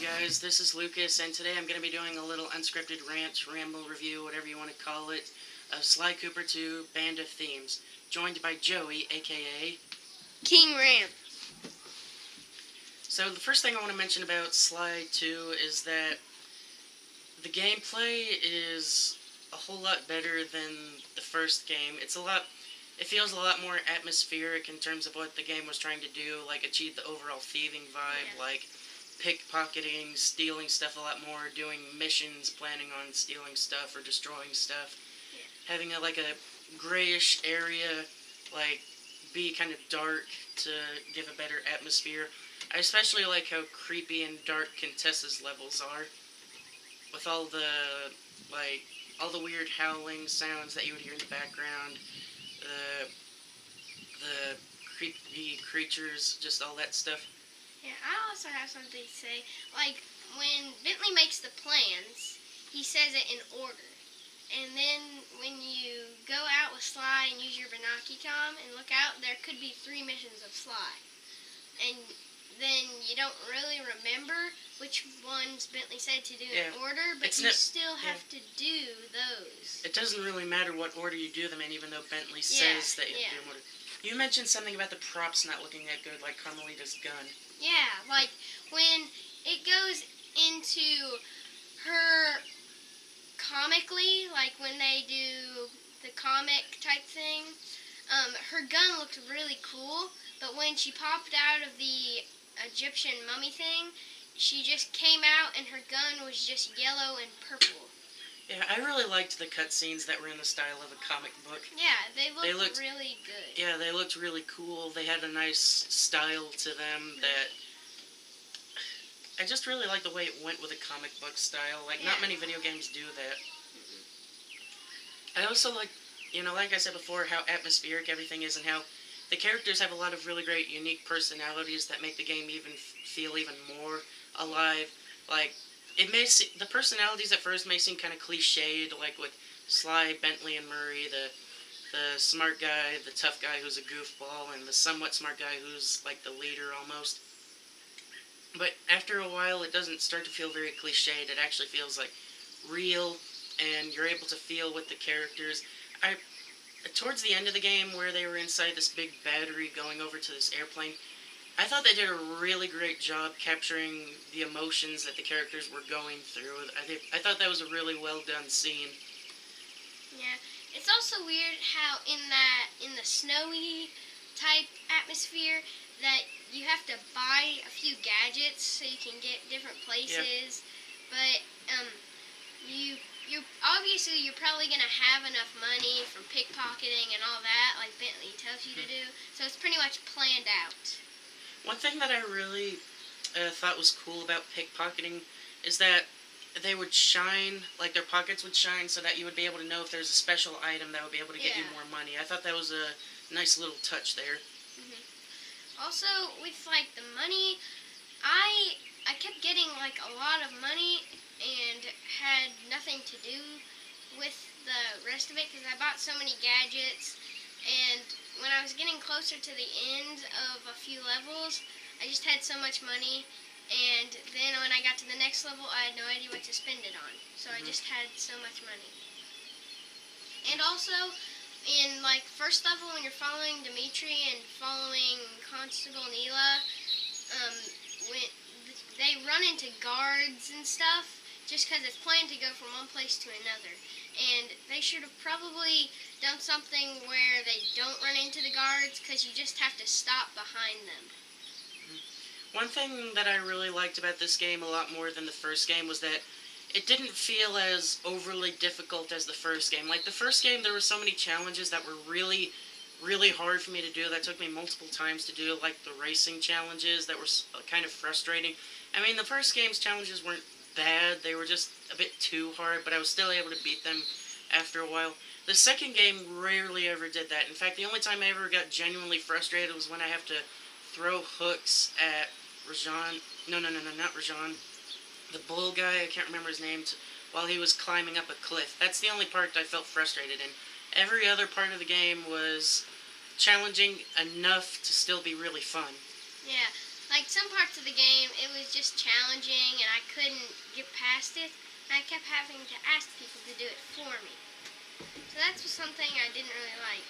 guys, this is Lucas, and today I'm going to be doing a little unscripted rant, ramble review, whatever you want to call it, of Sly Cooper 2, Band of Themes, joined by Joey, aka King Ram. So the first thing I want to mention about Sly 2 is that the gameplay is a whole lot better than the first game. It feels a lot more atmospheric in terms of what the game was trying to do, like achieve the overall thieving vibe, like pickpocketing, stealing stuff a lot more, doing missions, planning on stealing stuff or destroying stuff, having a grayish area, be kind of dark to give a better atmosphere. I especially like how creepy and dark Contessa's levels are, with all the weird howling sounds that you would hear in the background, the creepy creatures, just all that stuff. Yeah, I also have something to say. Like, when Bentley makes the plans, he says it in order. And then when you go out with Sly and use your binocular and look out, there could be 3 missions of Sly. And then you don't really remember which ones Bentley said to do in order, but you still have to do those. It doesn't really matter what order you do them in, even though Bentley says that you have to do them in order. You mentioned something about the props not looking that good, like Carmelita's gun. Yeah, like when it goes into her comically, like when they do the comic type thing, her gun looked really cool, but when she popped out of the Egyptian mummy thing, she just came out and her gun was just yellow and purple. Yeah, I really liked the cutscenes that were in the style of a comic book. Yeah, they looked really good. Yeah, they looked really cool. They had a nice style to them that... I just really like the way it went with a comic book style. Not many video games do that. I also like I said before, how atmospheric everything is and how the characters have a lot of really great, unique personalities that make the game feel even more alive. The personalities at first may seem kind of cliched, like with Sly, Bentley, and Murray, the smart guy, the tough guy who's a goofball, and the somewhat smart guy who's like the leader almost. But after a while, it doesn't start to feel very cliched. It actually feels like real, and you're able to feel with the characters. Towards the end of the game, where they were inside this big battery going over to this airplane, I thought they did a really great job capturing the emotions that the characters were going through. I thought that was a really well done scene. Yeah, it's also weird how in the snowy type atmosphere that you have to buy a few gadgets so you can get different places. Yeah. But you're probably gonna have enough money from pickpocketing and all that, like Bentley tells you to do. So it's pretty much planned out. One thing that I really thought was cool about pickpocketing is that they would shine, like their pockets would shine, so that you would be able to know if there's a special item that would be able to get you more money. I thought that was a nice little touch there. Also, with the money, I kept getting a lot of money and had nothing to do with the rest of it because I bought so many gadgets. And when I was getting closer to the end of a few levels, I just had so much money. And then when I got to the next level, I had no idea what to spend it on. So I just had so much money. And also, in first level, when you're following Dimitri and following Constable Neela, when they run into guards and stuff, just because it's planned to go from one place to another. And they should have probably done something where they don't run into the guards, because you just have to stop behind them. One thing that I really liked about this game a lot more than the first game was that it didn't feel as overly difficult as the first game. Like the first game, there were so many challenges that were really, really hard for me to do, that took me multiple times to do, like the racing challenges that were kind of frustrating. I mean, the first game's challenges weren't bad, they were just a bit too hard, but I was still able to beat them after a while. The second game rarely ever did that. In fact, the only time I ever got genuinely frustrated was when I have to throw hooks at Rajan. No, not Rajan. The bull guy, I can't remember his name, while he was climbing up a cliff. That's the only part I felt frustrated in. Every other part of the game was challenging enough to still be really fun. Yeah, Like some parts of the game, it was just challenging and I couldn't get past it. And I kept having to ask people to do it for me. So that's something I didn't really like.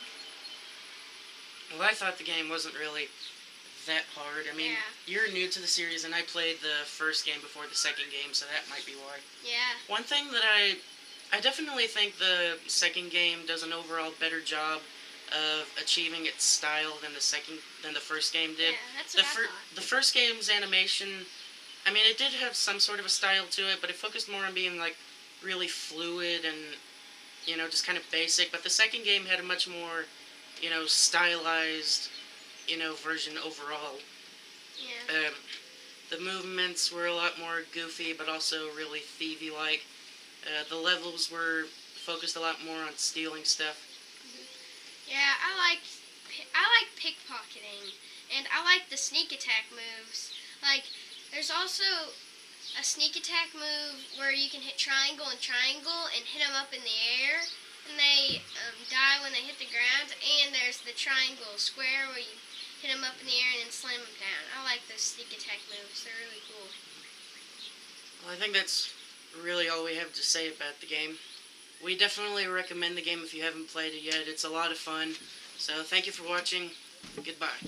Well, I thought the game wasn't really that hard. I mean, Yeah. you're new to the series, and I played the first game before the second game, so that might be why. Yeah. One thing that I definitely think the second game does an overall better job of achieving its style than the first game did. Yeah, that's what I thought. The first game's animation, I mean, it did have some sort of a style to it, but it focused more on being like really fluid and just kind of basic. But the second game had a much more stylized version overall. Yeah. The movements were a lot more goofy, but also really thievy-like. The levels were focused a lot more on stealing stuff. Yeah, I like pickpocketing, and I like the sneak attack moves. Like, there's also a sneak attack move where you can hit triangle and triangle and hit them up in the air, and they die when they hit the ground. And there's the triangle square where you hit them up in the air and then slam them down. I like those sneak attack moves. They're really cool. Well, I think that's really all we have to say about the game. We definitely recommend the game if you haven't played it yet. It's a lot of fun. So thank you for watching. Goodbye.